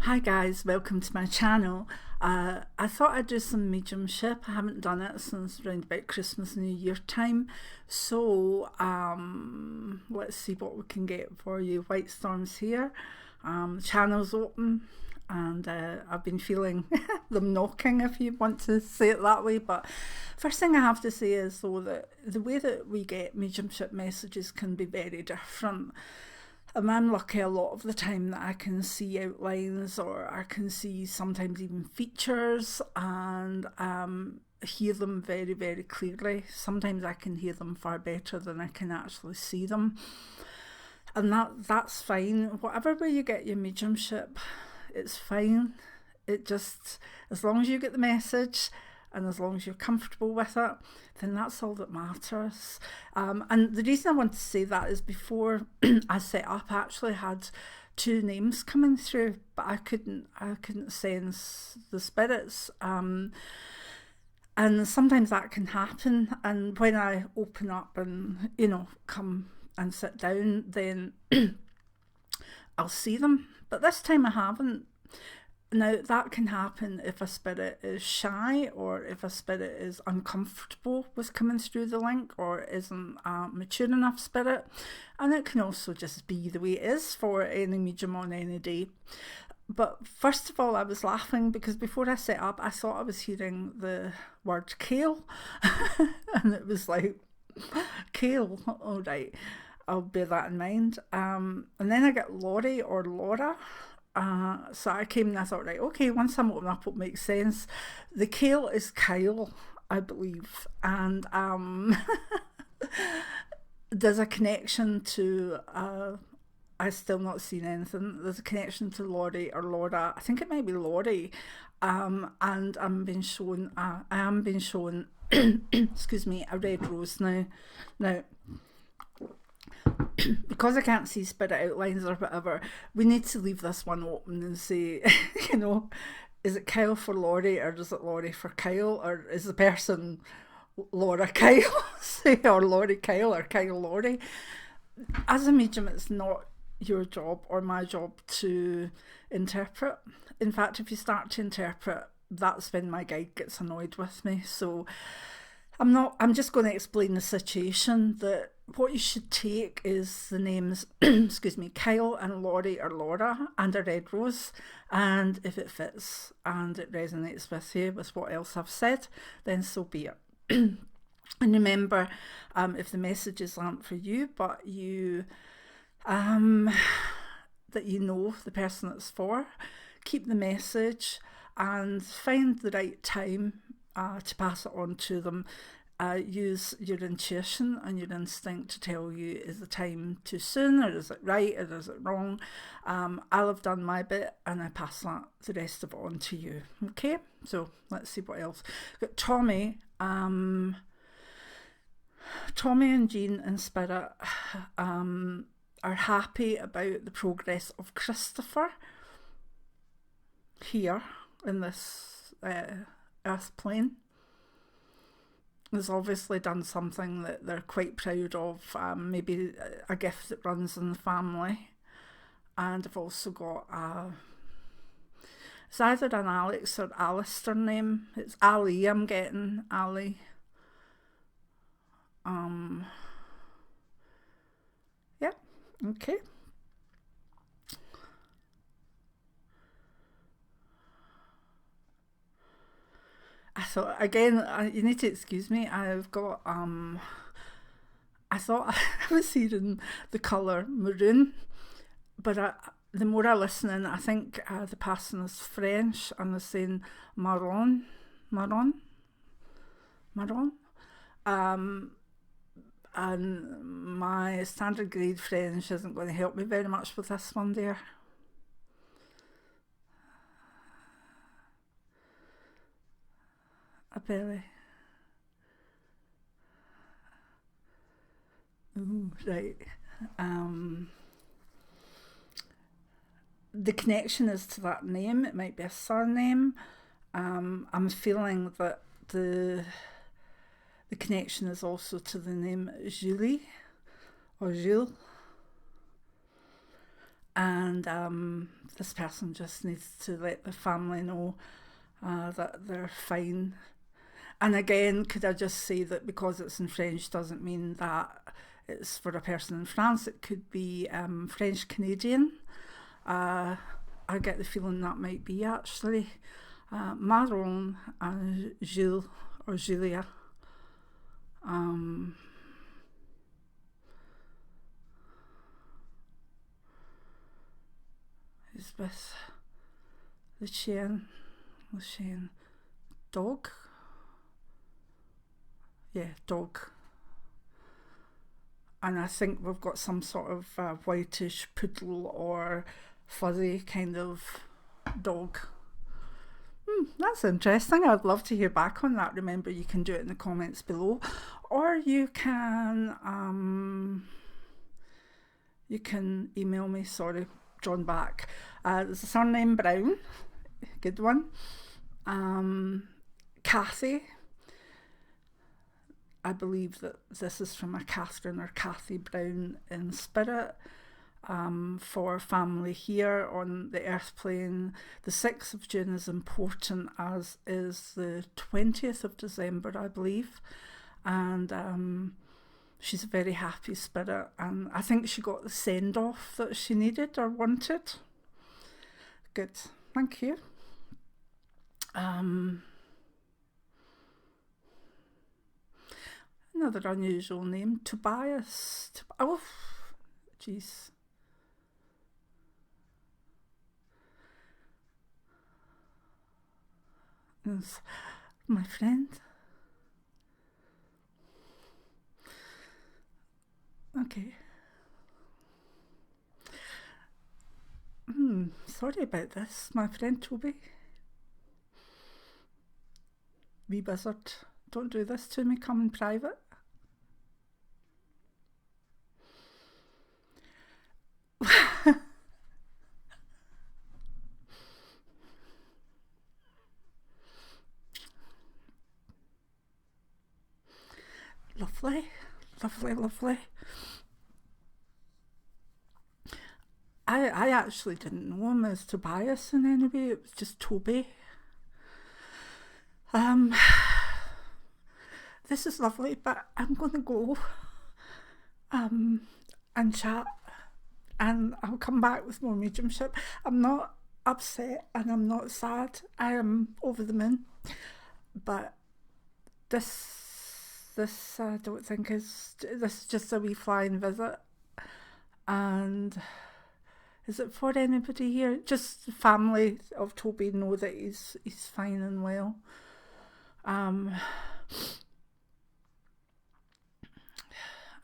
Hi guys, welcome to my channel. I thought I'd do some mediumship. I haven't done it since around about Christmas New Year time. So let's see what we can get for you. White Storm's here. Channel's open and I've been feeling them knocking, if you want to say it that way. But first thing I have to say is though that the way that we get mediumship messages can be very different. And I'm lucky a lot of the time that I can see outlines, or I can see sometimes even features, and hear them very, very clearly. Sometimes I can hear them far better than I can actually see them. And that's fine. Whatever way you get your mediumship, it's fine. It just, as long as you get the message, and as long as you're comfortable with it, then that's all that matters. And the reason I want to say that is before I set up, I actually had two names coming through, but I couldn't sense the spirits. And sometimes that can happen. And when I open up and, come and sit down, then I'll see them. But this time I haven't. Now, that can happen if a spirit is shy, or if a spirit is uncomfortable with coming through the link, or isn't a mature enough spirit. And it can also just be the way it is for any medium on any day. But first of all, I was laughing because before I set up, I thought I was hearing the word kale. And it was like, kale, all right, I'll bear that in mind. And then I get Laurie or Laura. So I came and I thought, right, okay, once I'm open up, it makes sense. The kale is Kyle, I believe, and there's a connection to, I've still not seen anything, there's a connection to Laurie or Laura, I think it might be Laurie, and I am being shown, excuse me, a red rose now. Because I can't see spirit outlines or whatever, we need to leave this one open and say, is it Kyle for Laurie, or is it Laurie for Kyle, or is the person Laura Kyle, or Laurie Kyle, or Kyle Laurie? As a medium, it's not your job or my job to interpret. In fact, if you start to interpret, that's when my guide gets annoyed with me. So I'm just going to explain the situation, that what you should take is the names, excuse me, Kyle and Laurie or Laura and a red rose. And if it fits and it resonates with you, with what else I've said, then so be it. And remember, if the messages aren't for you, but you, that you know the person it's for, keep the message and find the right time to pass it on to them. Use your intuition and your instinct to tell you, is the time too soon, or is it right, or is it wrong? I'll have done my bit and I pass the rest of it on to you. Okay, so let's see what else. We've got Tommy. Tommy and Jean in spirit are happy about the progress of Christopher here in this earth plane. Has obviously done something that they're quite proud of, maybe a gift that runs in the family. And I've also got it's either an Alex or Alistair name. It's Ali, I'm getting Ali. Yeah, okay. I thought, again, you need to excuse me, I've got, I thought I was hearing the colour maroon, but the more I listen in, I think the person is French and they're saying marron. And my standard grade French isn't going to help me very much with this one there. A belly. Ooh, right. The connection is to that name. It might be a surname. I'm feeling that the connection is also to the name Julie or Jules. and this person just needs to let the family know that they're fine. And again, could I just say that because it's in French doesn't mean that it's for a person in France. It could be French-Canadian. I get the feeling that might be actually Maron and Gilles or Julia. Is with Lucien, dog? Yeah, dog. And I think we've got some sort of whitish poodle or fuzzy kind of dog. That's interesting. I'd love to hear back on that. Remember, you can do it in the comments below, or you can email me. Sorry, drawn back. There's a surname Brown, good one. Kathy. I believe that this is from a Catherine or Kathy Brown in spirit. For family here on the earth plane. The 6th of June is important, as is the 20th of December, I believe. And she's a very happy spirit, and I think she got the send-off that she needed or wanted. Good, thank you. Another unusual name, Tobias. Oh, jeez. My friend. Okay. Sorry about this, my friend Toby. Wee buzzard, don't do this to me, come in private. Lovely, lovely, lovely. I actually didn't know him as Tobias in any way, it was just Toby. This is lovely, but I'm going to go and chat, and I'll come back with more mediumship. I'm not upset and I'm not sad. I am over the moon, but this I don't think this is just a wee flying visit. And is it for anybody here? Just the family of Toby know that he's fine and well. I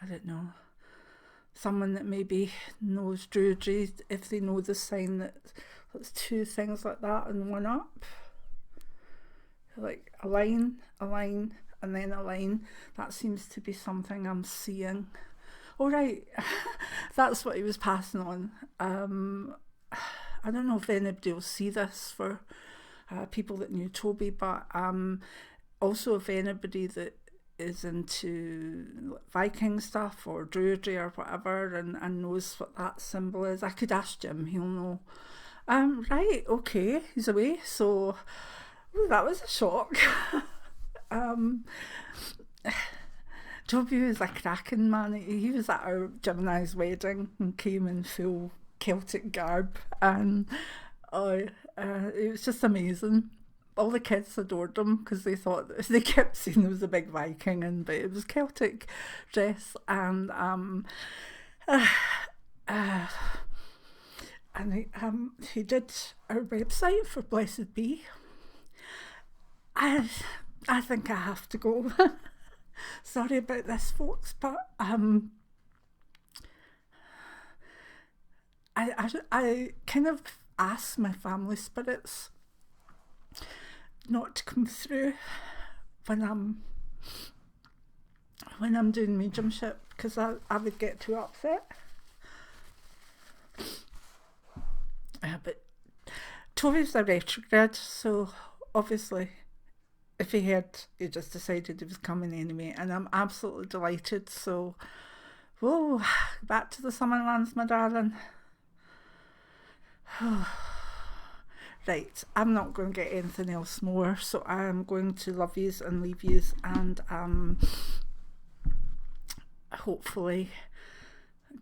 don't know. Someone that maybe knows Druidry, if they know the sign that it's two things like that and one up. Like a line, and then a line. That seems to be something I'm seeing. All right, that's what he was passing on. I don't know if anybody will see this for people that knew Toby, but also if anybody that is into Viking stuff or Druidry or whatever and knows what that symbol is, I could ask Jim, he'll know. Right, okay, he's away, so that was a shock. Toby was a cracking man. He was at our Gemini's wedding and came in full Celtic garb, and it was just amazing. All the kids adored him because they thought they kept saying there was a big Viking, but it was Celtic dress, and he did our website for Blessed Be. I think I have to go. Sorry about this, folks, but I kind of asked my family spirits not to come through when I'm doing mediumship, because I would get too upset. But Toby's a retrograde, so obviously if he had, he just decided he was coming anyway, and I'm absolutely delighted. So, whoa, back to the Summerlands, my darling. Right, I'm not going to get anything else more, so I'm going to love yous and leave yous, and hopefully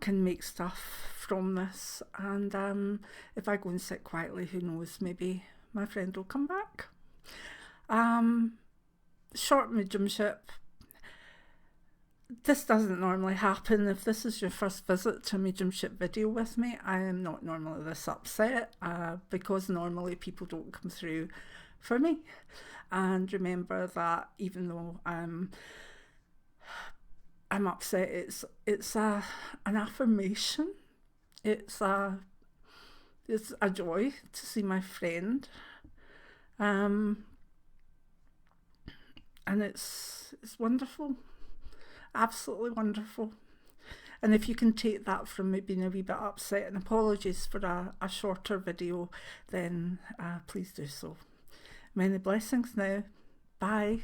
can make stuff from this. And if I go and sit quietly, who knows, maybe my friend will come back. Short mediumship. This doesn't normally happen. If this is your first visit to a mediumship video with me, I am not normally this upset, because normally people don't come through for me. And remember that even though I'm upset, it's an affirmation. It's a joy to see my friend, and it's wonderful. Absolutely wonderful. And if you can take that from me being a wee bit upset, and apologies for a shorter video, then please do so. Many blessings now. Bye.